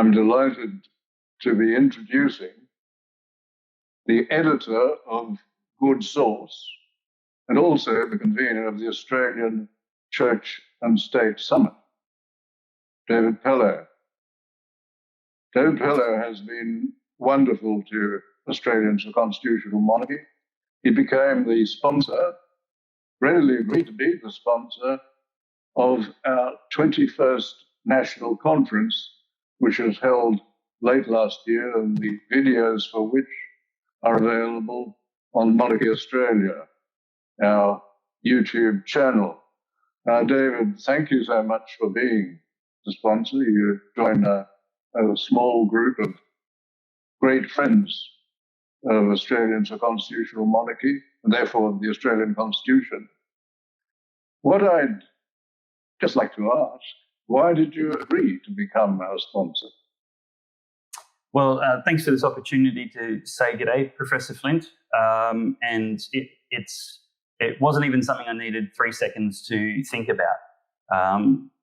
I'm delighted to be introducing the editor of Good Source and also the convener of the Australian Church and State Summit, David Pellowe. David Pellowe has been wonderful to Australians for constitutional monarchy. He became the sponsor, readily agreed to be the sponsor of our 21st National Conference, which was held late last year, and the videos for which are available on Monarchy Australia, our YouTube channel. David, thank you so much for being the sponsor. You joined a small group of great friends of Australians for constitutional monarchy, and therefore the Australian Constitution. What I'd just like to ask, why did you agree to become our sponsor? Well, thanks for this opportunity to say g'day, Professor Flint. And it wasn't even something I needed 3 seconds to think about.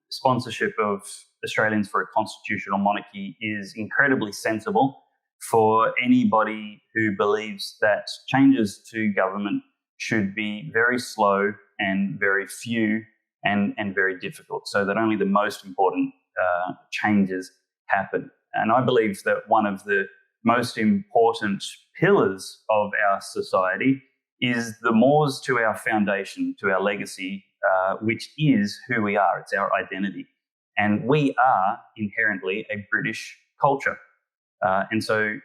Sponsorship of Australians for a constitutional monarchy is incredibly sensible for anybody who believes that changes to government should be very slow and very few and very difficult, so that only the most important changes happen. And I believe that one of the most important pillars of our society is the mores to our foundation, to our legacy, which is who we are. It's our identity. And we are inherently a British culture. And so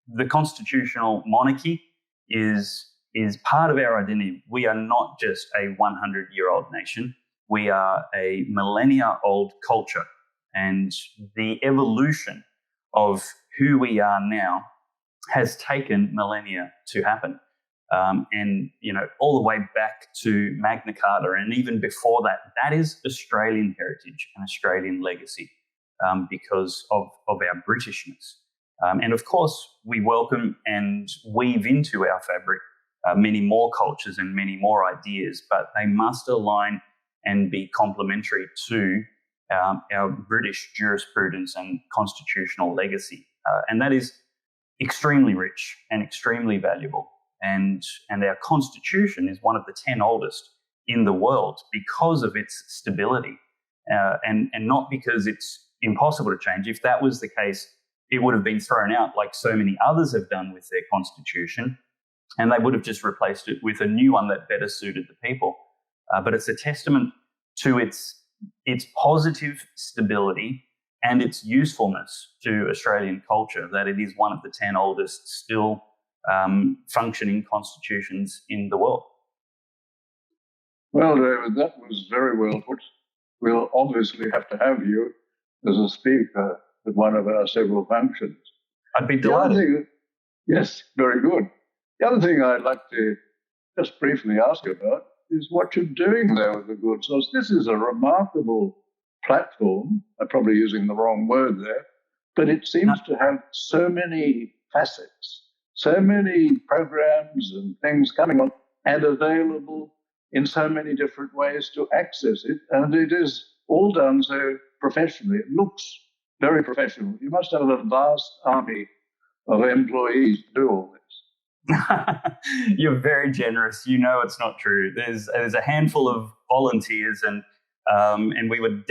the constitutional monarchy is part of our identity. We are not just a 100-year-old nation. We are a millennia-old culture. And the evolution of who we are now has taken millennia to happen. And, all the way back to Magna Carta, and even before that, that is Australian heritage and Australian legacy because of our Britishness. And of course, we welcome and weave into our fabric many more cultures and many more ideas, but they must align and be complementary to our British jurisprudence and constitutional legacy. And that is extremely rich and extremely valuable. And our constitution is one of the 10 oldest in the world because of its stability, and not because it's impossible to change. If that was the case, it would have been thrown out like so many others have done with their constitution, and they would have just replaced it with a new one that better suited the people. But it's a testament to its positive stability and its usefulness to Australian culture that it is one of the 10 oldest still functioning constitutions in the world. Well, David, that was very well put. We'll obviously have to have you as a speaker at one of our several functions. I'd be delighted. Yes, very good. The other thing I'd like to just briefly ask you about is what you're doing there with the Good Source. This is a remarkable platform. I'm probably using the wrong word there, but it seems to have so many facets, so many programs and things coming on and available in so many different ways to access it. And it is all done so professionally. It looks very professional. You must have a vast army of employees to do all this. You're very generous. You know it's not true. There's a handful of volunteers, and we would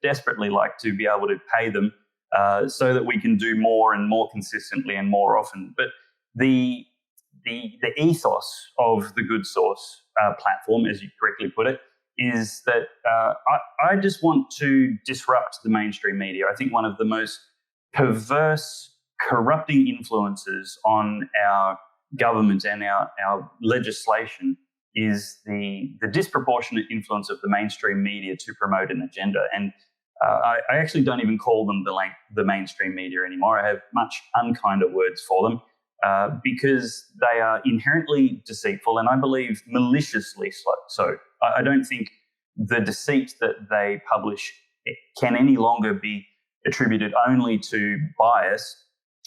desperately like to be able to pay them so that we can do more and more consistently and more often. But the ethos of the Good Source platform, as you correctly put it, is that I just want to disrupt the mainstream media. I think one of the most perverse, corrupting influences on our government and our legislation is the disproportionate influence of the mainstream media to promote an agenda. And I actually don't even call them the mainstream media anymore. I have much unkinder words for them because they are inherently deceitful and I believe maliciously so. I don't think the deceit that they publish can any longer be attributed only to bias.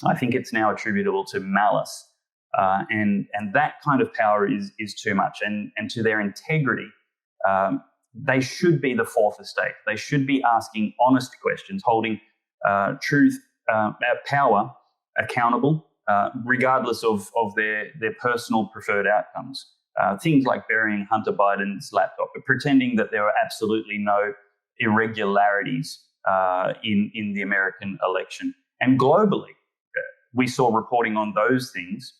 I think it's now attributable to malice. And that kind of power is too much. And to their integrity, they should be the fourth estate. They should be asking honest questions, holding truth power accountable, regardless of their personal preferred outcomes. Things like burying Hunter Biden's laptop, but pretending that there were absolutely no irregularities in the American election. And globally, we saw reporting on those things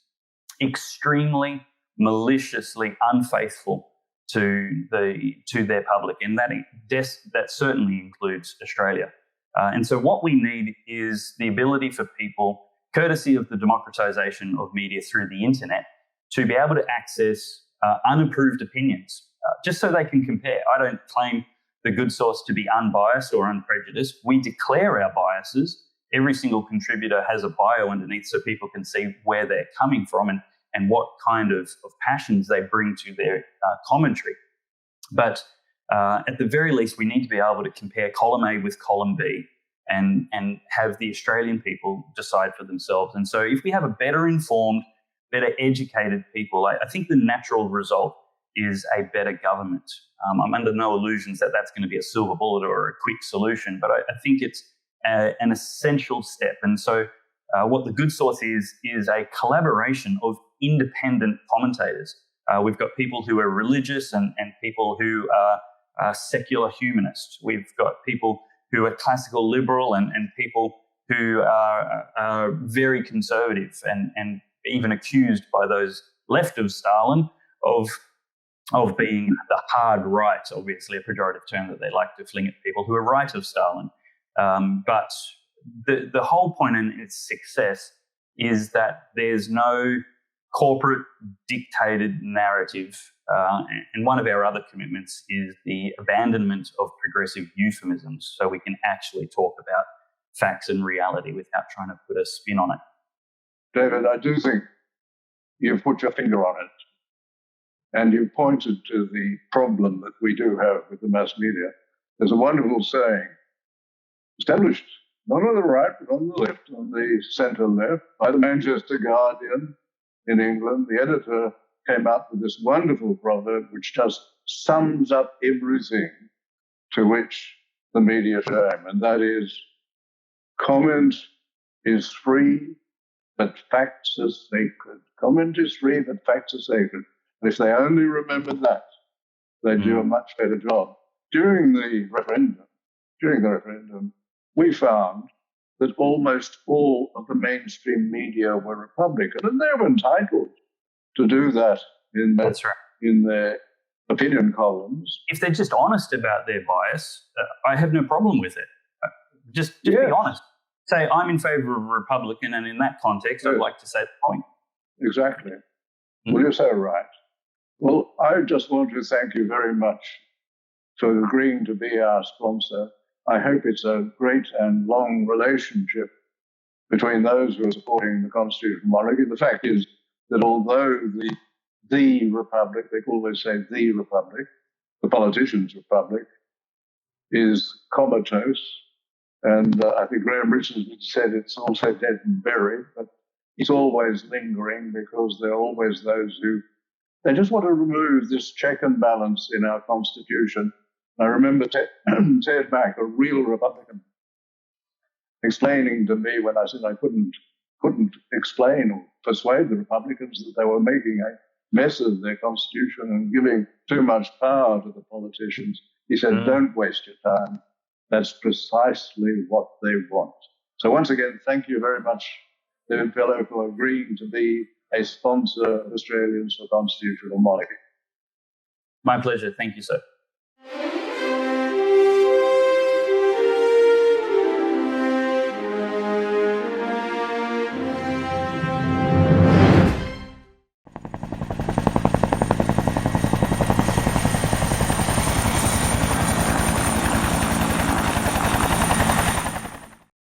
extremely maliciously unfaithful to their public, and that certainly includes Australia. And so what we need is the ability for people, courtesy of the democratization of media through the internet, to be able to access unapproved opinions, just so they can compare. I don't claim the good source to be unbiased or unprejudiced. We declare our biases. Every single contributor has a bio underneath so people can see where they're coming from and what kind of passions they bring to their commentary. But at the very least, we need to be able to compare column A with column B and have the Australian people decide for themselves. And so if we have a better informed, better educated people, I think the natural result is a better government. I'm under no illusions that that's going to be a silver bullet or a quick solution, but I think it's an essential step. And so what the good source is a collaboration of independent commentators. We've got people who are religious and people who are secular humanists. We've got people who are classical liberal and people who are very conservative and even accused by those left of Stalin of being the hard right, obviously a pejorative term that they like to fling at people who are right of Stalin. But the whole point in its success is that there's no corporate dictated narrative. And one of our other commitments is the abandonment of progressive euphemisms so we can actually talk about facts and reality without trying to put a spin on it. David, I do think you've put your finger on it. And you pointed to the problem that we do have with the mass media. There's a wonderful saying, established not on the right, but on the left, on the centre left, by the Manchester Guardian in England. The editor came up with this wonderful proverb which just sums up everything to which the media should aim, and that is, comment is free, but facts are sacred. Comment is free, but facts are sacred. And if they only remembered that, they'd do a much better job. During the referendum, we found that almost all of the mainstream media were Republican, and they were entitled to do that in their opinion columns. If they're just honest about their bias, I have no problem with it. Just be honest. Say, I'm in favour of a Republican, and in that context, I'd like to say the point. Exactly. Well, you're so right. Well, I just want to thank you very much for agreeing to be our sponsor. I hope it's a great and long relationship between those who are supporting the constitutional monarchy. The fact is that although the Republic, they always say the Republic, the politicians' Republic, is comatose, and I think Graham Richards said it's also dead and buried, but it's always lingering because there are always those who they just want to remove this check and balance in our Constitution. I remember Ted Mack, a real Republican, explaining to me when I said I couldn't explain or persuade the Republicans that they were making a mess of their Constitution and giving too much power to the politicians. He said, don't waste your time. That's precisely what they want. So once again, thank you very much, David Pellowe, for agreeing to be a sponsor of Australians for Constitutional Monarchy. My pleasure. Thank you, sir.